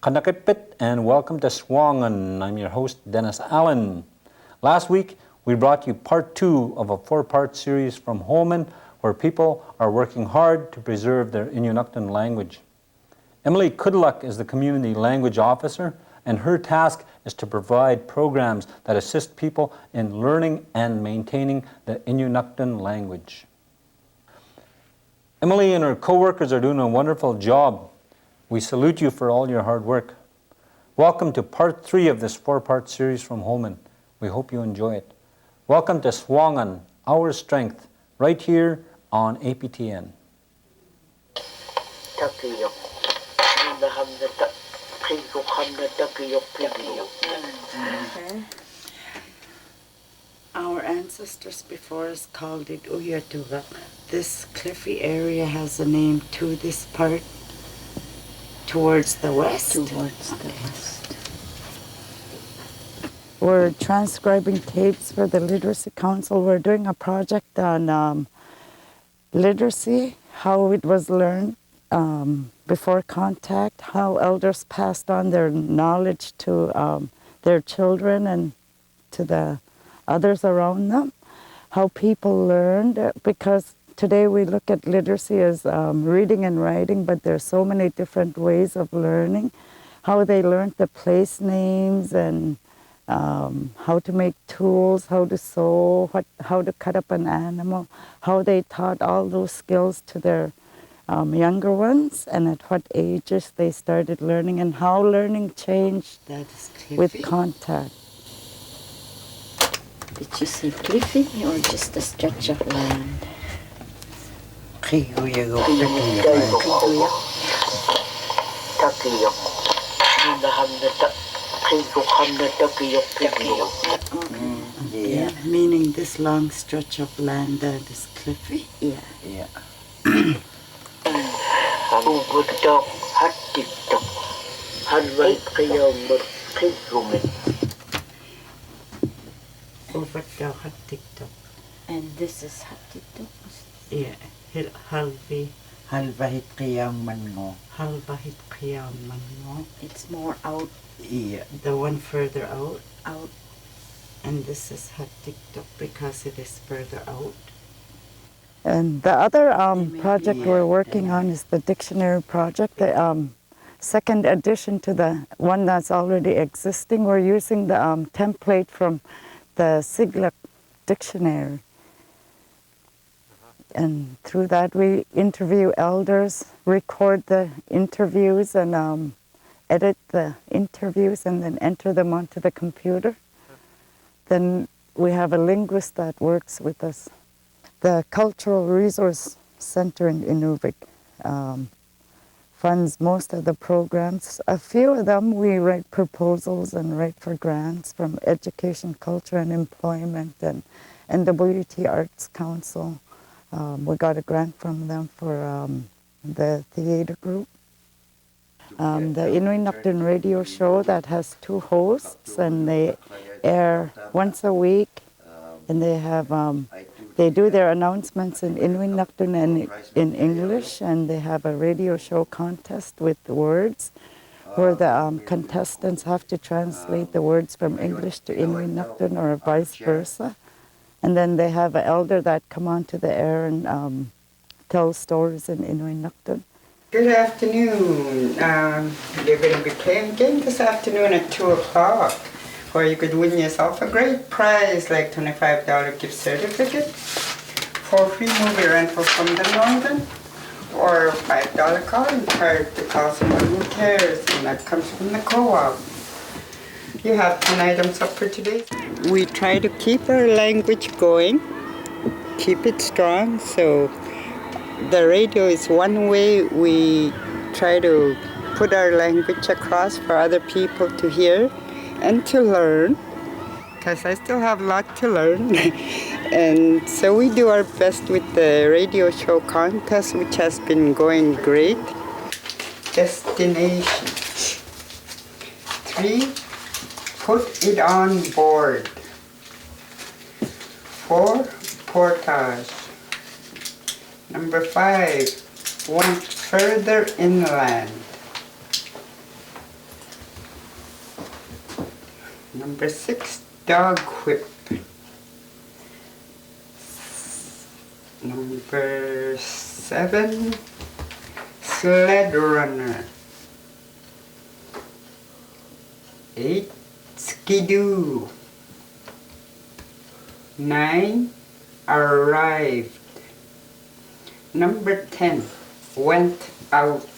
Kanakipit and welcome to SUAANGAN. I'm your host, Dennis Allen. Last week, we brought you part 2 of a 4-part series from Holman, where people are working hard to preserve their Inuvialuit language. Emily Kudluk is the Community Language Officer, and her task is to provide programs that assist people in learning and maintaining the Inuvialuit language. Emily and her co-workers are doing a wonderful job. We salute you for all your hard work. Welcome to part 3 of this 4-part series from Holman. We hope you enjoy it. Welcome to SUAANGAN, Our Strength, right here on APTN. Our ancestors before us called it Inuvialuit. This cliffy area has a name to this part towards the west. We're transcribing tapes for the Literacy Council. We're doing a project on literacy, how it was learned before contact, how elders passed on their knowledge to their children and to the others around them, how people learned, because today we look at literacy as reading and writing, but there's so many different ways of learning, how they learned the place names and how to make tools, how to sew, how to cut up an animal, how they taught all those skills to their younger ones, and at what ages they started learning, and how learning changed with contact. Did you say cliffy or just a stretch of land? Yeah, meaning this long stretch of land that is cliffy. Yeah. And this is Hatito. Yeah, halvahit qiyam mango. Halvahit qiyam mango. It's more out. Yeah, the one further out. And this is Hatito because it is further out. And the other project we're working on is the dictionary project, the second addition to the one that's already existing. We're using the template from the Siglak dictionary. And through that we interview elders, record the interviews and edit the interviews and then enter them onto the computer. Then we have a linguist that works with us. The Cultural Resource Center in Inuvik funds most of the programs. A few of them we write proposals and write for grants from Education, Culture and Employment and NWT Arts Council. We got a grant from them for the theater group. The Inuvialuit radio show that has 2 hosts, and they air once a week, and they have they do their announcements in Inuvialuit and in English, and they have a radio show contest with words where the contestants have to translate the words from English to Inuvialuit or vice versa. And then they have an elder that come onto the air and tell stories in Inuvialuit. Good afternoon. You're going to be playing a game this afternoon at 2 o'clock where you could win yourself a great prize like $25 gift certificate for free movie rental from the Northern or $5 calling card to call someone who cares, and that comes from the co-op. You have 10 items up for today. We try to keep our language going, keep it strong, so the radio is one way we try to put our language across for other people to hear and to learn, because I still have a lot to learn. And so we do our best with the radio show contest, which has been going great. Destination. 3, put it on board. 4, portage. Number 5, went further inland. Number 6, dog whip. Number 7, sled runner. 8, skidoo. 9, arrived. Number 10, went out.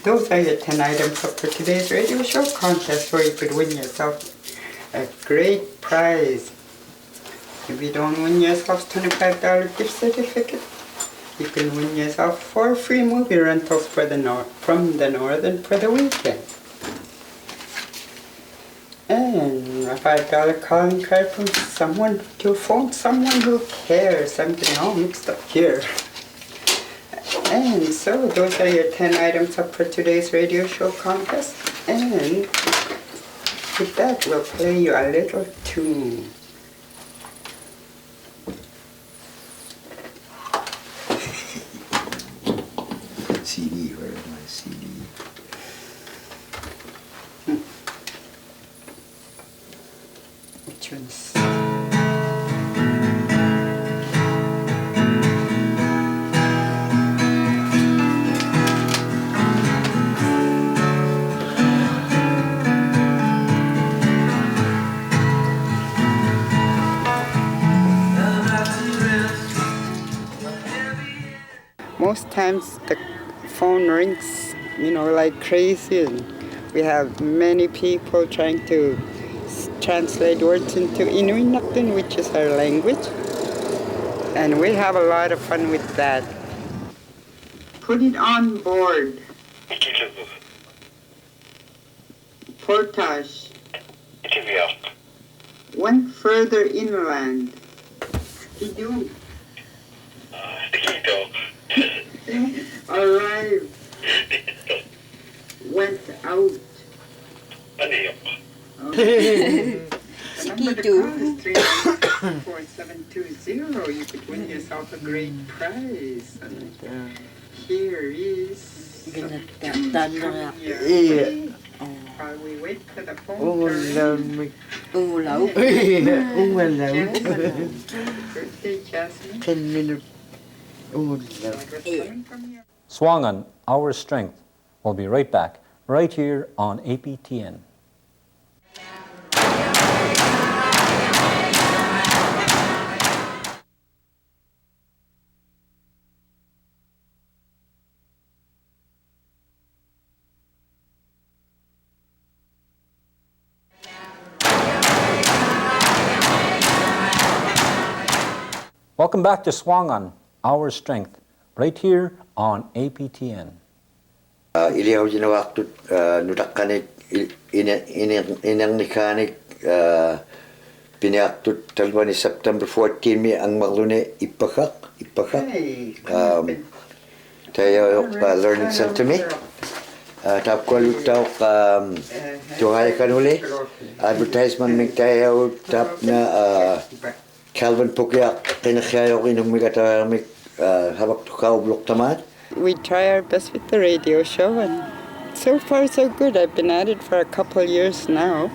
Those are your 10 items up for today's radio show contest where you could win yourself a great prize. If you don't win yourself $25 gift certificate, you can win yourself 4 free movie rentals for from the Northern for the weekend. And a $5 calling card from someone to phone someone who cares. I'm getting all mixed up here. And so those are your 10 items up for today's radio show contest. And with that, we'll play you a little tune. CD, where's my CD? Which one's? Most times the phone rings, like crazy, and we have many people trying to translate words into Inuvialuit, which is our language, and we have a lot of fun with that. Put it on board. Portage. Went further inland. Skidoo. Arrived. Went out. Okay. The number to call is 34720. You could win yourself a great prize. And here is. While we wait for the phone to ring. Birthday, Jasmine. 10 minutes. SUAANGAN, Our Strength. We'll be right back, right here on APTN. Welcome back to SUAANGAN, Our Strength, right here on APTN. Ilihaw ginawaktut nudakanik inang nikanik pinaktut talwa ni September 14 mi ang maglune ipakak tayo learning center mi tap ko lutaw tuhay kanuli advertisement mi tayo tap na Calvin Pukyak kinakyayo kinong migata habak tukaw blok tamat. We try our best with the radio show, and so far so good. I've been at it for a couple years now,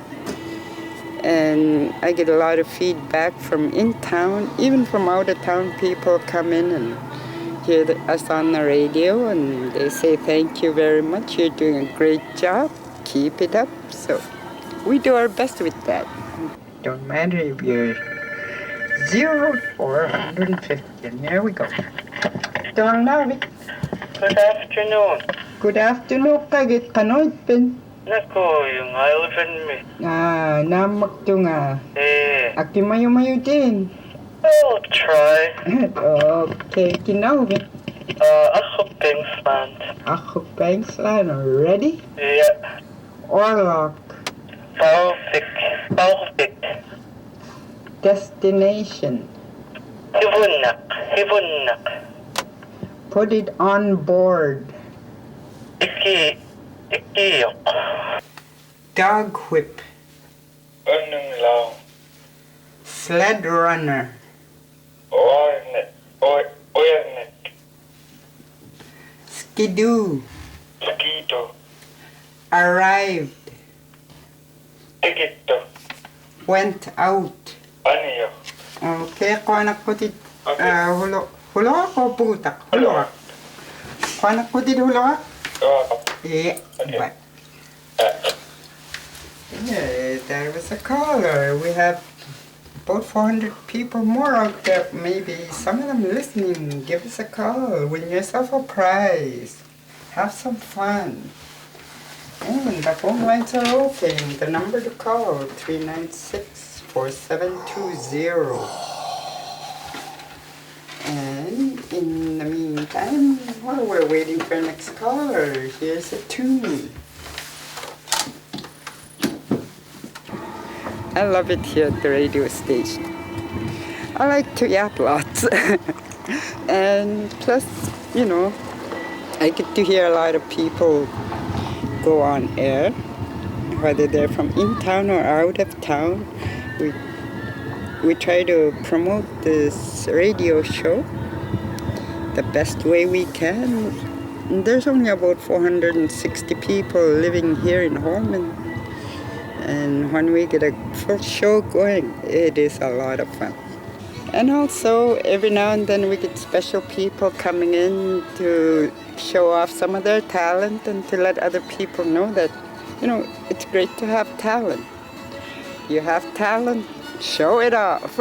and I get a lot of feedback from in town, even from out of town. People come in and hear us on the radio, and they say thank you very much. You're doing a great job. Keep it up. So we do our best with that. Don't matter if you're 0 or 150, and there we go. Don't love it. Good afternoon. Good afternoon, kagit kanoit pen. Nako, yung elephant me. Namak to nga. Aki mayo din. I'll try. Okay, kinawin. Ako Pingsland. Ako Pingsland, ready? Yeah. Orlok. Paufik. Destination. Hivunak. Put it on board. Ikiyok. Dog whip. Anong law? Sled runner. Oyarnet. Skidoo. Skito. Arrived. Tikitto. Went out. Aniyo. Okay, kung anak ko dit Okay. hulok o putak? Hulok. Kung anak ko dit hulok? Oo. Yeah, Okay. but yeah, there was a caller. We have about 400 people more out there. Maybe some of them listening. Give us a call. Win yourself a prize. Have some fun. And the phone lines are open. The number to call, 396-4720. And in the meantime, while we're waiting for the next caller, here's a tune. I love it here at the radio station. I like to yap lots. And plus, you know, I get to hear a lot of people go on air, whether they're from in town or out of town. We try to promote this radio show the best way we can. And there's only about 460 people living here in Holman. And when we get a full show going, it is a lot of fun. And also, every now and then we get special people coming in to show off some of their talent and to let other people know that, you know, it's great to have talent. You have talent, show it off.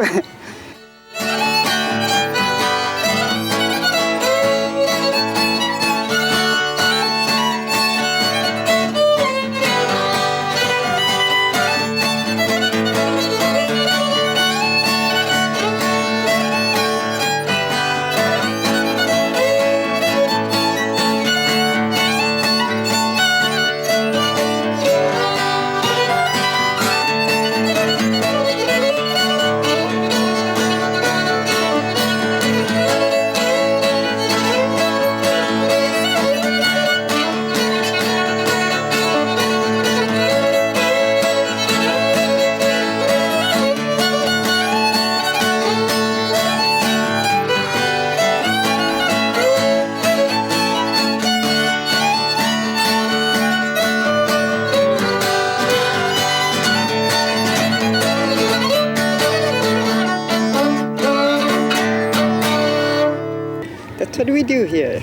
That's what we do here.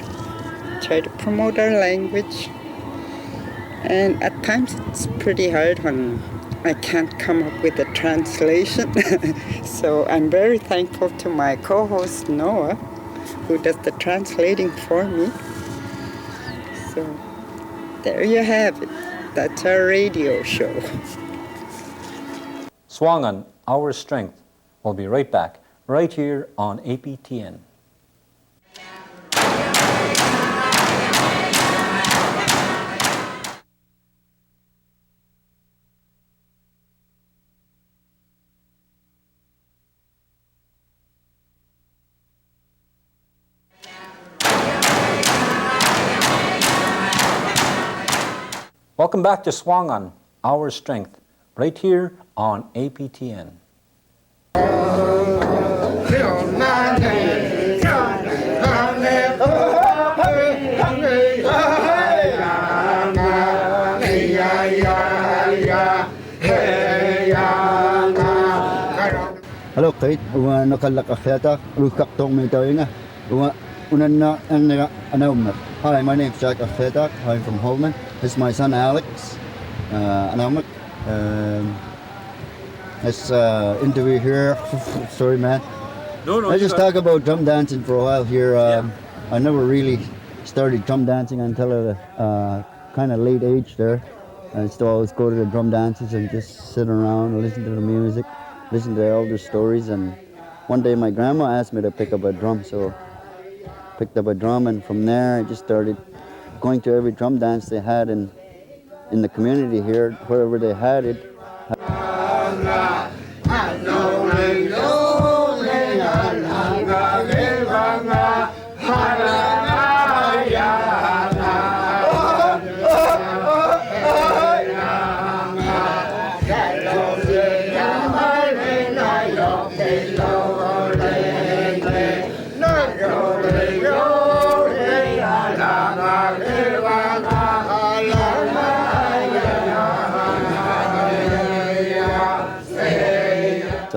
Try to promote our language. And at times it's pretty hard when I can't come up with a translation. So I'm very thankful to my co-host Noah, who does the translating for me. So there you have it. That's our radio show. SUAANGAN, Our Strength. We'll be right back, right here on APTN. Welcome back to SUAANGAN, Our Strength, right here on APTN. Hello, Kate. Inuvialuit, Ulukhaktok may tawag nga. Unan na anawmer. Hi, my name's Jack Afetak. I'm from Holman. This is my son Alex. Anawmer. This interview here. Sorry, man. No, I just talk about drum dancing for a while here. I never really started drum dancing until a kind of late age there. I used to always go to the drum dances and just sit around and listen to the music, listen to the elder stories. And one day my grandma asked me to pick up a drum, so I picked up a drum, and from there I just started going to every drum dance they had in the community here, wherever they had it.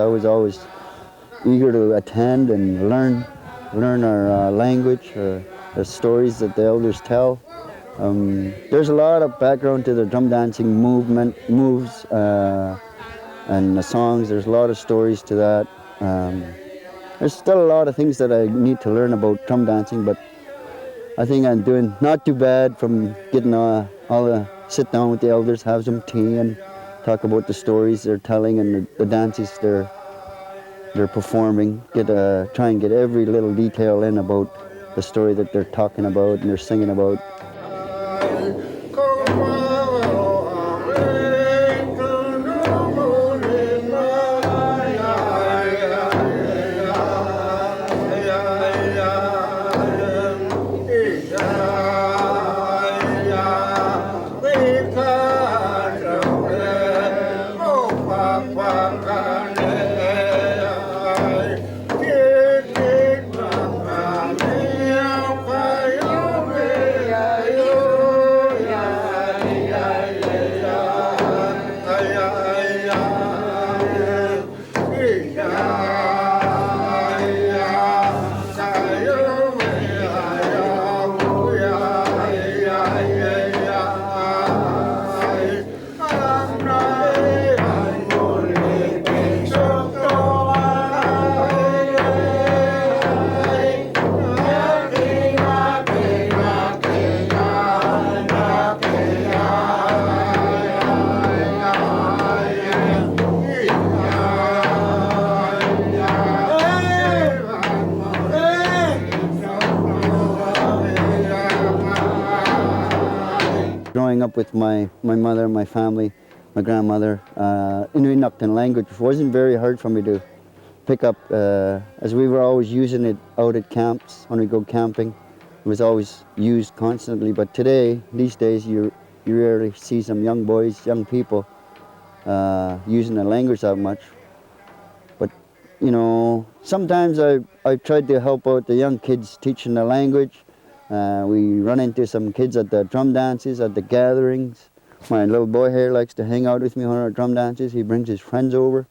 was always eager to attend and learn our language, the stories that the elders tell. There's a lot of background to the drum dancing moves, and the songs. There's a lot of stories to that. There's still a lot of things that I need to learn about drum dancing, but I think I'm doing not too bad from getting all the sit down with the elders, have some tea, and talk about the stories they're telling and the dances they're performing. Try and get every little detail in about the story that they're talking about and they're singing about. Growing up with my mother, my family, my grandmother, Inuvialuit language wasn't very hard for me to pick up, as we were always using it out at camps when we go camping. It was always used constantly, but these days, you rarely see some young boys, young people using the language that much. But, you know, sometimes I've tried to help out the young kids teaching the language. We run into some kids at the drum dances, at the gatherings. My little boy here likes to hang out with me on our drum dances. He brings his friends over.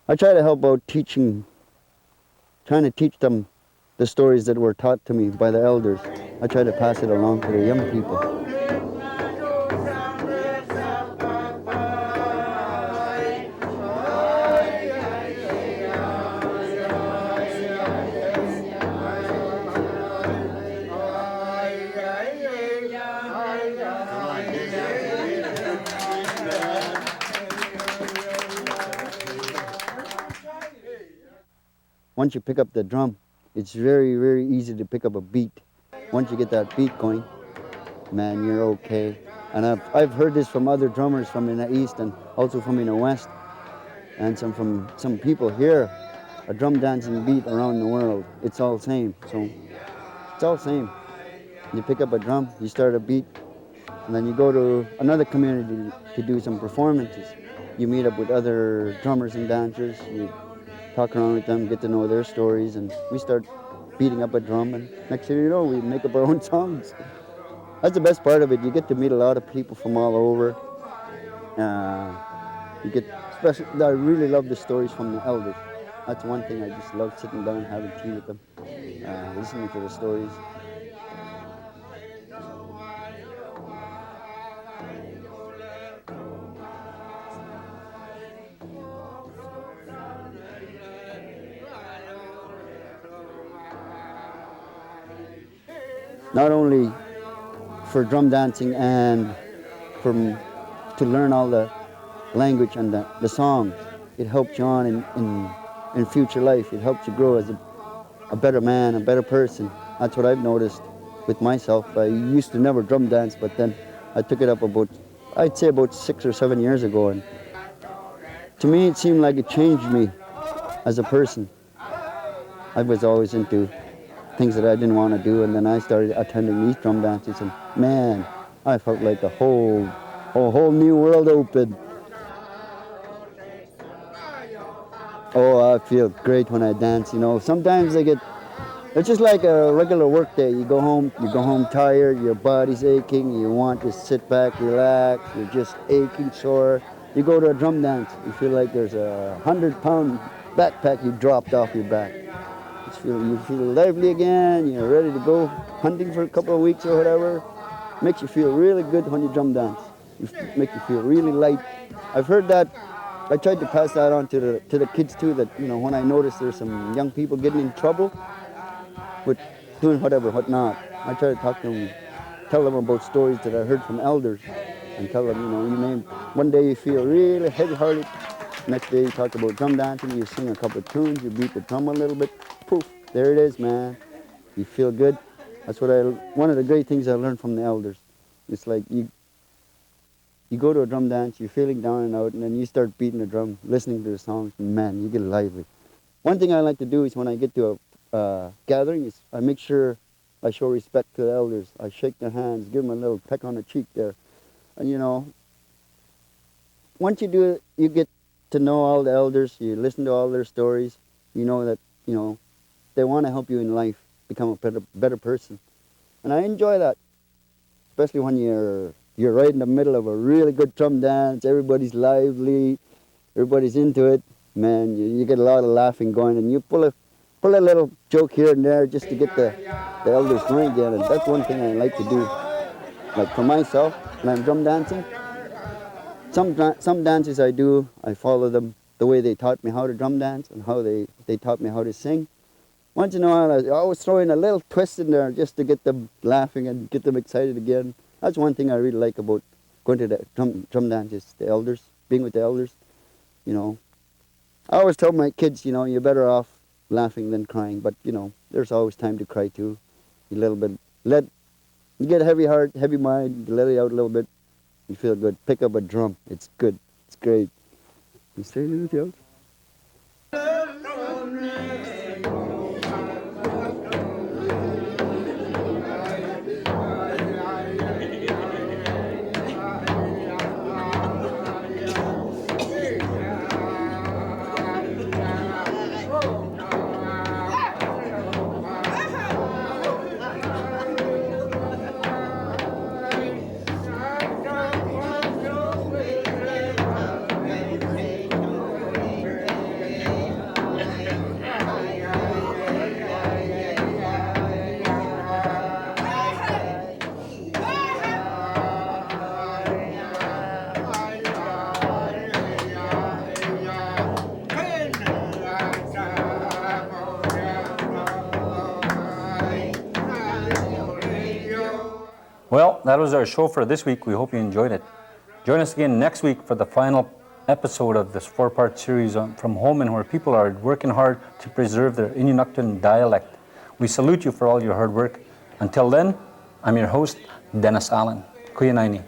I try to help out trying to teach them the stories that were taught to me by the elders. I try to pass it along to the young people. Once you pick up the drum, it's very, very easy to pick up a beat. Once you get that beat going, man, you're okay. And I've heard this from other drummers from in the East and also from in the West, and from some people here, a drum dancing beat around the world, it's all same. So it's all same. You pick up a drum, you start a beat, and then you go to another community to do some performances. You meet up with other drummers and dancers, you talk around with them, get to know their stories, and we start beating up a drum, and next thing you know, we make up our own songs. That's the best part of it. You get to meet a lot of people from all over. I really love the stories from the elders. That's one thing I just love, sitting down, having tea with them, listening to the stories. Not only for drum dancing and to learn all the language and the songs, it helps you on in future life. It helps you grow as a better man, a better person. That's what I've noticed with myself. I used to never drum dance, but then I took it up I'd say about 6 or 7 years ago. And to me, it seemed like it changed me as a person. I was always into things that I didn't want to do, and then I started attending these drum dances, and man, I felt like a whole new world opened. Oh, I feel great when I dance, you know. Sometimes it's just like a regular work day. You go home tired, your body's aching, you want to sit back, relax, you're just aching, sore, You go to a drum dance, you feel like there's a 100-pound backpack you dropped off your back. You feel lively again, you're ready to go hunting for a couple of weeks or whatever. Makes you feel really good when you drum dance. Make you feel really light. I've heard that. I tried to pass that on to the kids too, that, you know, when I notice there's some young people getting in trouble with doing whatnot, I try to talk to them, tell them about stories that I heard from elders, and tell them, you know, one day you feel really heavy-hearted, next day you talk about drum dancing, you sing a couple of tunes, you beat the drum a little bit, poof, there it is, man. You feel good. That's one of the great things I learned from the elders. It's like you go to a drum dance, you're feeling down and out, and then you start beating the drum, listening to the songs, and man, you get lively. One thing I like to do is when I get to a gathering, is I make sure I show respect to the elders. I shake their hands, give them a little peck on the cheek there. And you know, once you do it, you get to know all the elders, you listen to all their stories, you know that, you know, they want to help you in life, become a better person. And I enjoy that, especially when you're right in the middle of a really good drum dance, everybody's lively, everybody's into it. Man, you get a lot of laughing going, and you pull a little joke here and there just to get the elders going again. And that's one thing I like to do. Like for myself, when I'm drum dancing, some dances I do, I follow them the way they taught me how to drum dance and how they taught me how to sing. Once in a while, I always throw in a little twist in there just to get them laughing and get them excited again. That's one thing I really like about going to the drum dances, the elders, being with the elders, you know. I always tell my kids, you know, you're better off laughing than crying, but, you know, there's always time to cry too. A little bit, you get a heavy heart, heavy mind, you let it out a little bit, you feel good. Pick up a drum, it's good, it's great. You stay with the elders. Well, that was our show for this week. We hope you enjoyed it. Join us again next week for the final episode of this 4-part series from Holmen, where people are working hard to preserve their Inuvialuit dialect. We salute you for all your hard work. Until then, I'm your host, Dennis Allen. Kuya Naini.